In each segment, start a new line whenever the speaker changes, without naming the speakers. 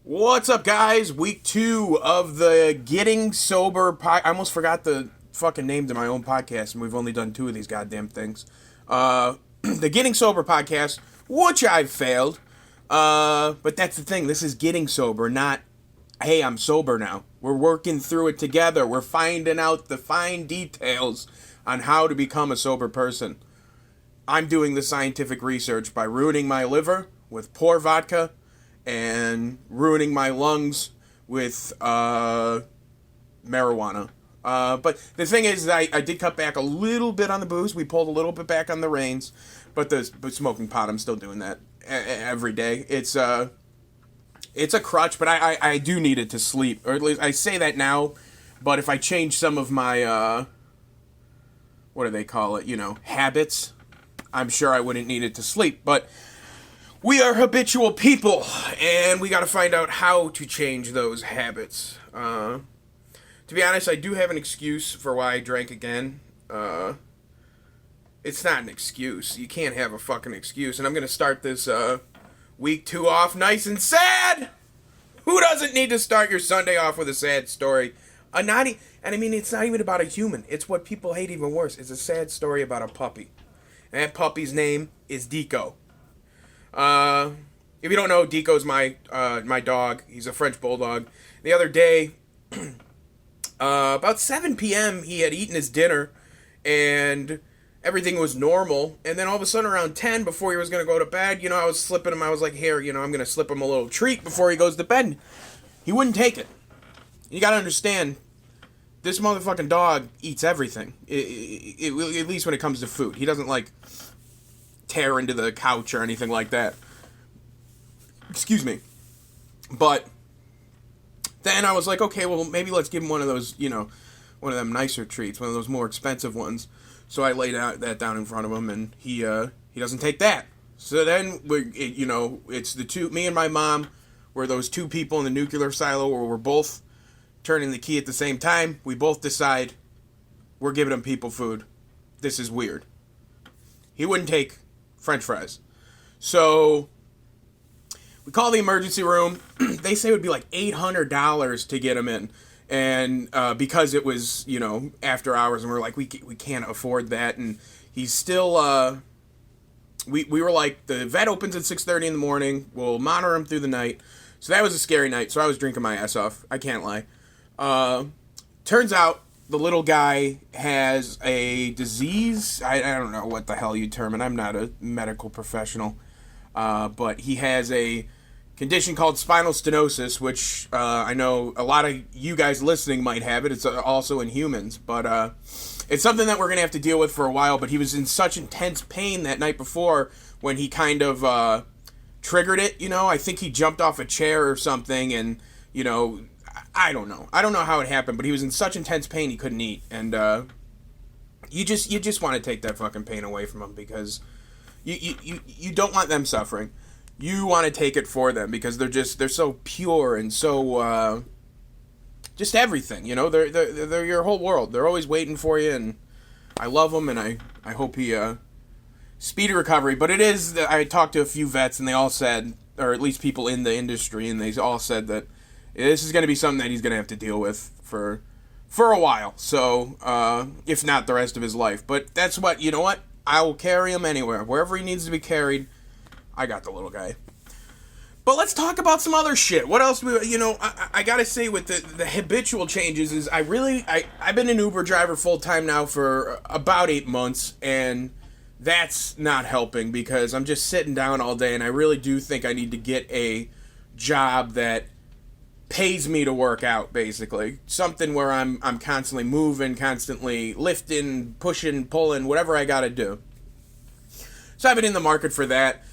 What's up, guys? Week 2 of the Getting Sober I almost forgot the fucking name to my own podcast, and we've only done 2 of these goddamn things. The Getting Sober podcast, which I've failed. But that's the thing. This is Getting Sober, not, hey, I'm sober now. We're working through it together. We're finding out the fine details on how to become a sober person. I'm doing the scientific research by ruining my liver with poor vodka and ruining my lungs with marijuana. But the thing is, I did cut back a little bit on the booze. We pulled a little bit back on the reins. But smoking pot, I'm still doing that every day. It's a crutch, but I do need it to sleep. Or at least I say that now. But if I change some of my, what do they call it, habits, I'm sure I wouldn't need it to sleep. But we are habitual people, and we got to find out how to change those habits. To be honest, I do have an excuse for why I drank again. It's not an excuse. You can't have a fucking excuse. And I'm going to start this week 2 off nice and sad. Who doesn't need to start your Sunday off with a sad story? And I mean, it's not even about a human. It's what people hate even worse. It's a sad story about a puppy. And that puppy's name is Deco. If you don't know, Deco's my dog. He's a French bulldog. The other day, about 7 p.m., he had eaten his dinner, and everything was normal. And then all of a sudden, around 10, before he was going to go to bed, I was slipping him. I was like, here, I'm going to slip him a little treat before he goes to bed. He wouldn't take it. You got to understand, this motherfucking dog eats everything. At least when it comes to food. He doesn't, tear into the couch or anything like that. Excuse me. But then I was like, okay, well, maybe let's give him one of those, one of them nicer treats, one of those more expensive ones. So I laid that down in front of him, and he doesn't take that. So then, it's the two, me and my mom, were those 2 people in the nuclear silo where we're both turning the key at the same time. We both decide we're giving him people food. This is weird. He wouldn't take French fries. So we call the emergency room. They say it would be like $800 to get him in. And because it was, after hours, and we're like, we can't afford that. And he's still, we were like, the vet opens at 6:30 in the morning. We'll monitor him through the night. So that was a scary night. So I was drinking my ass off. I can't lie. Turns out the little guy has a disease. I don't know what the hell you term it. I'm not a medical professional. But he has a condition called spinal stenosis, which I know a lot of you guys listening might have it. It's also in humans. But it's something that we're going to have to deal with for a while. But he was in such intense pain that night before when he kind of triggered it. I think he jumped off a chair or something, and, I don't know. I don't know how it happened, but he was in such intense pain he couldn't eat. And you just want to take that fucking pain away from him, because you don't want them suffering. You want to take it for them, because they're so pure and so just everything. They're your whole world. They're always waiting for you, and I love him, and I hope he speedy recovery. But it is, I talked to a few vets, and they all said, or at least people in the industry, and they all said that this is going to be something that he's going to have to deal with for a while. So, if not the rest of his life. But that's what, I will carry him anywhere. Wherever he needs to be carried, I got the little guy. But let's talk about some other shit. What else I got to say with the habitual changes is I've been an Uber driver full time now for about 8 months, and that's not helping because I'm just sitting down all day, and I really do think I need to get a job that pays me to work out, basically. Something where I'm constantly moving, constantly lifting, pushing, pulling, whatever I gotta do. So I've been in the market for that.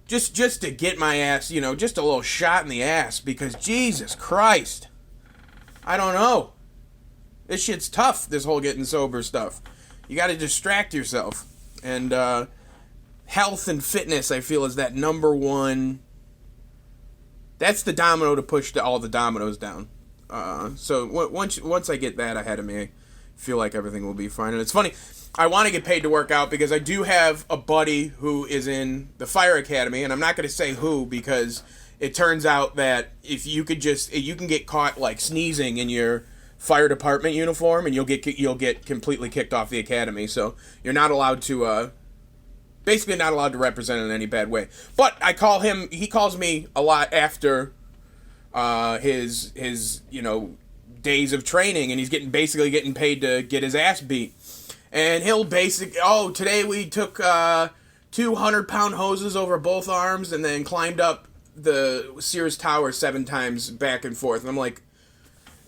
Just to get my ass, just a little shot in the ass, because Jesus Christ, I don't know. This shit's tough, this whole getting sober stuff. You gotta distract yourself. And health and fitness, I feel, is that number one. That's the domino to push all the dominoes down. So once I get that ahead of me, I feel like everything will be fine. And it's funny, I want to get paid to work out because I do have a buddy who is in the fire academy, and I'm not going to say who because it turns out that if you can get caught like sneezing in your fire department uniform, and you'll get completely kicked off the academy. So you're not allowed to, basically not allowed to represent in any bad way. But I call him, he calls me a lot after his days of training, and he's basically getting paid to get his ass beat. And he'll today we took 200-pound hoses over both arms and then climbed up the Sears Tower 7 times back and forth. And I'm like,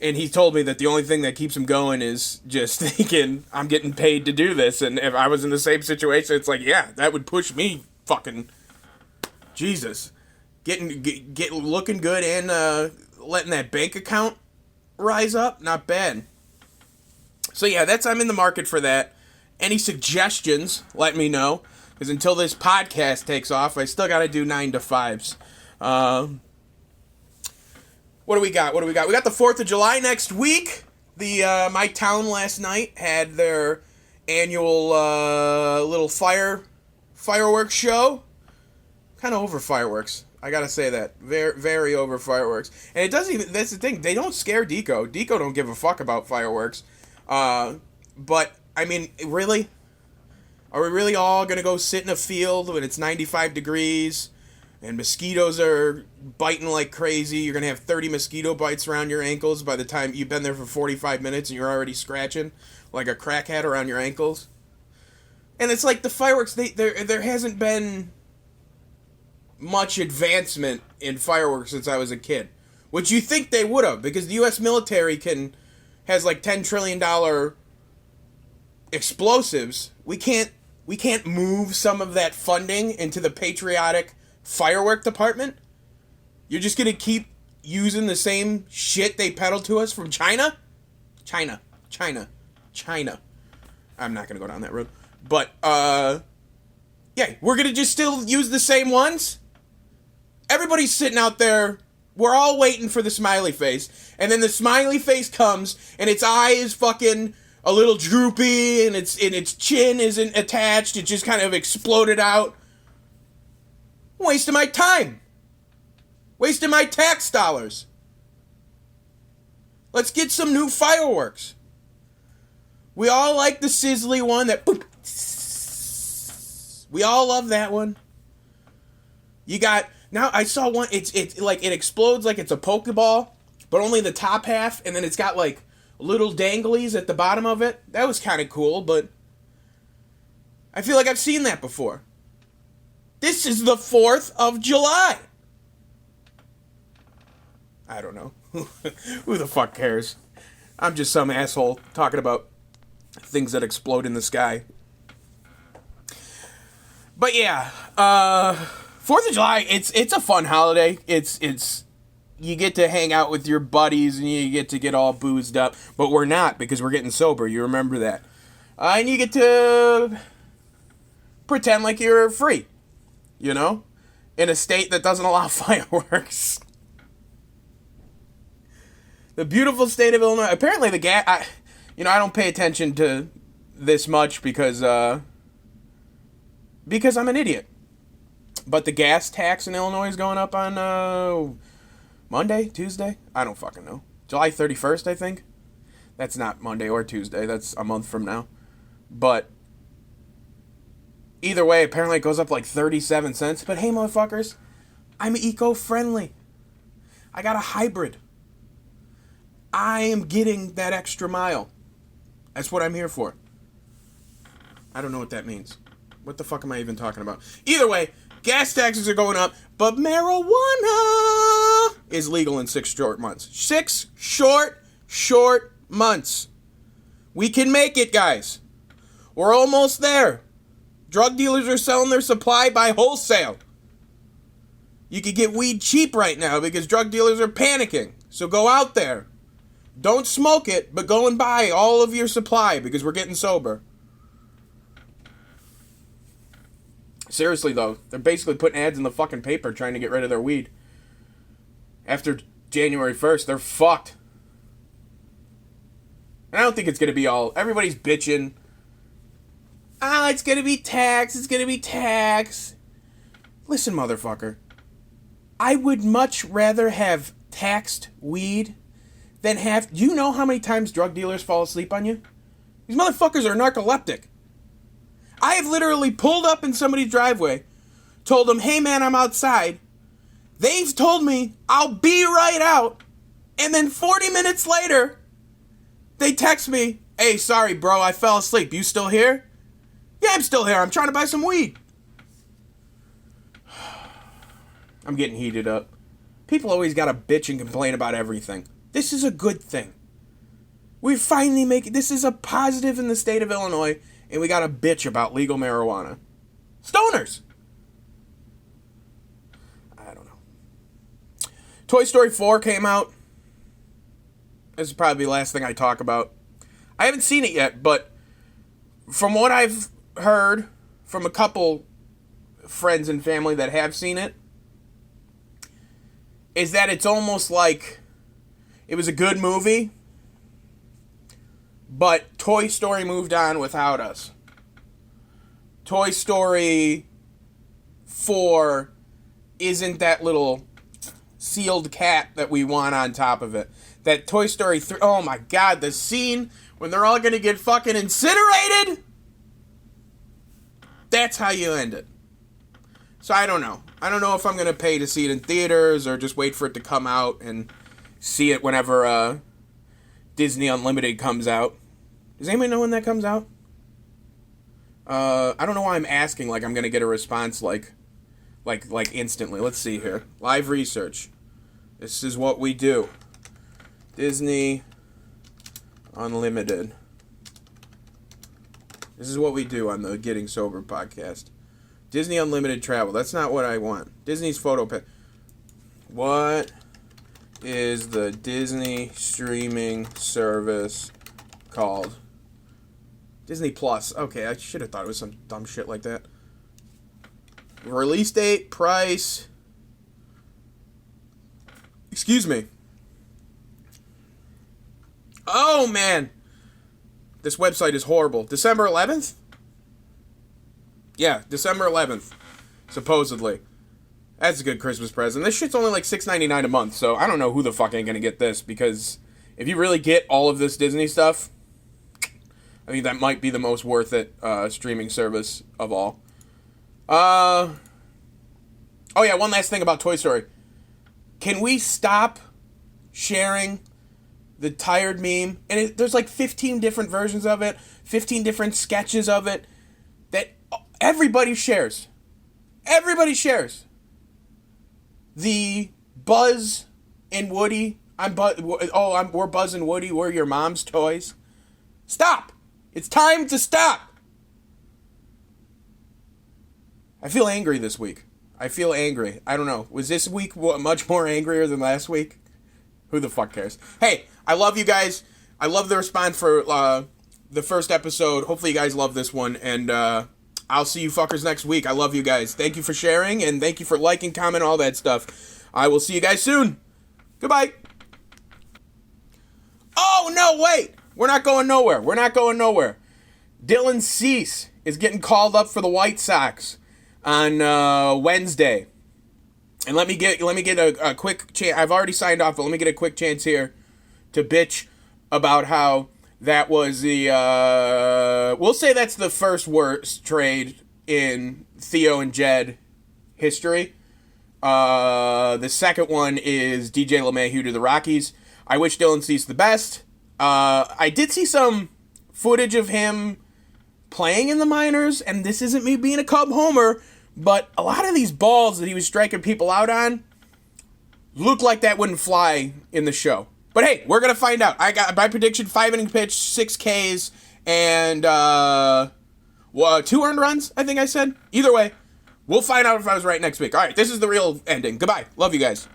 and he told me that the only thing that keeps him going is just thinking, I'm getting paid to do this. And if I was in the same situation, it's like, yeah, that would push me fucking Jesus. Get looking good and letting that bank account rise up, not bad. So yeah, I'm in the market for that. Any suggestions, let me know. Because until this podcast takes off, I still got to do 9 to 5s. What do we got? We got the 4th of July next week. My town last night had their annual little fireworks show. Kind of over fireworks. I gotta say that. Very, very over fireworks. And it doesn't even, that's the thing, they don't scare Deco. Deco don't give a fuck about fireworks. But, I mean, really? Are we really all gonna go sit in a field when it's 95 degrees and mosquitoes are biting like crazy? You're gonna have 30 mosquito bites around your ankles by the time you've been there for 45 minutes and you're already scratching like a crackhead around your ankles. And it's like the fireworks, there hasn't been much advancement in fireworks since I was a kid. Which you think they would have, because the U.S. military has like $10 trillion explosives. We can't move some of that funding into the patriotic firework department. You're just gonna keep using the same shit they peddle to us from China. I'm not gonna go down that road. But yeah, we're gonna just still use the same ones. Everybody's sitting out there. We're all waiting for the smiley face. And then the smiley face comes, and its eye is fucking a little droopy, and its chin isn't attached. It just kind of exploded out. Wasting my time. Wasting my tax dollars. Let's get some new fireworks. We all like the sizzly one that... We all love that one. You got... Now, I saw one, it's like, it explodes like it's a Pokeball, but only the top half, and then it's got, like, little danglies at the bottom of it. That was kind of cool, but I feel like I've seen that before. This is the 4th of July. I don't know. Who the fuck cares? I'm just some asshole talking about things that explode in the sky. But yeah, 4th of July, it's a fun holiday. It's you get to hang out with your buddies and you get to get all boozed up, but we're not, because we're getting sober. You remember that. And you get to pretend like you're free, you know, in a state that doesn't allow fireworks. The beautiful state of Illinois. Apparently the I don't pay attention to this much because I'm an idiot. But the gas tax in Illinois is going up on Monday, Tuesday? I don't fucking know. July 31st, I think. That's not Monday or Tuesday. That's a month from now. But either way, apparently it goes up like 37 cents. But hey, motherfuckers, I'm eco-friendly. I got a hybrid. I am getting that extra mile. That's what I'm here for. I don't know what that means. What the fuck am I even talking about? Either way, gas taxes are going up, but marijuana is legal in 6 short months. 6 short months. We can make it, guys. We're almost there. Drug dealers are selling their supply by wholesale. You can get weed cheap right now because drug dealers are panicking. So go out there. Don't smoke it, but go and buy all of your supply because we're getting sober. Seriously, though, they're basically putting ads in the fucking paper trying to get rid of their weed. After January 1st, they're fucked. And I don't think it's going to be all... Everybody's bitching. It's going to be tax. It's going to be tax. Listen, motherfucker. I would much rather have taxed weed than have... Do you know how many times drug dealers fall asleep on you? These motherfuckers are narcoleptic. I have literally pulled up in somebody's driveway, told them, hey man, I'm outside. They've told me, I'll be right out. And then 40 minutes later, they text me, hey, sorry bro, I fell asleep. You still here? Yeah, I'm still here. I'm trying to buy some weed. I'm getting heated up. People always gotta bitch and complain about everything. This is a good thing. We finally this is a positive in the state of Illinois, and we gotta bitch about legal marijuana. Stoners! I don't know. Toy Story 4 came out. This is probably the last thing I talk about. I haven't seen it yet, but from what I've heard from a couple friends and family that have seen it, is that it's almost like it was a good movie, but Toy Story moved on without us. Toy Story 4 isn't that little sealed cat that we want on top of it. That Toy Story 3, oh my god, the scene when they're all gonna get fucking incinerated? That's how you end it. So I don't know. I don't know if I'm gonna pay to see it in theaters or just wait for it to come out and see it whenever Disney Unlimited comes out. Does anybody know when that comes out? I don't know why I'm asking like I'm gonna get a response like instantly. Let's see here. Live research. This is what we do. Disney Unlimited. This is what we do on the Getting Sober podcast. Disney Unlimited Travel. That's not what I want. Disney's photo pay. What is the Disney streaming service called? Disney Plus. Okay, I should have thought it was some dumb shit like that. Release date, price. Excuse me. Oh, man. This website is horrible. December 11th? Yeah, December 11th, supposedly. That's a good Christmas present. This shit's only like $6.99 a month, so I don't know who the fuck ain't gonna get this, because if you really get all of this Disney stuff, I think that might be the most worth it streaming service of all. Oh yeah, one last thing about Toy Story. Can we stop sharing the tired meme? And there's like 15 different versions of it, 15 different sketches of it, that everybody shares. Everybody shares. The Buzz and Woody. We're Buzz and Woody. We're your mom's toys. Stop. It's time to stop. I feel angry this week. I feel angry. I don't know. Was this week much more angrier than last week? Who the fuck cares? Hey, I love you guys. I love the response for the first episode. Hopefully you guys love this one. And I'll see you fuckers next week. I love you guys. Thank you for sharing. And thank you for liking, comment, all that stuff. I will see you guys soon. Goodbye. Oh, no, wait. We're not going nowhere. We're not going nowhere. Dylan Cease is getting called up for the White Sox on Wednesday. And let me get a quick chance. I've already signed off, but let me get a quick chance here to bitch about how that was the, we'll say that's the first worst trade in Theo and Jed history. The second one is DJ LeMahieu to the Rockies. I wish Dylan Cease the best. I did see some footage of him playing in the minors, and this isn't me being a Cub homer, but a lot of these balls that he was striking people out on look like that wouldn't fly in the show. But hey, we're going to find out. I got my prediction, 5-inning pitch, 6 Ks, and 2 earned runs, I think I said. Either way, we'll find out if I was right next week. All right, this is the real ending. Goodbye. Love you guys.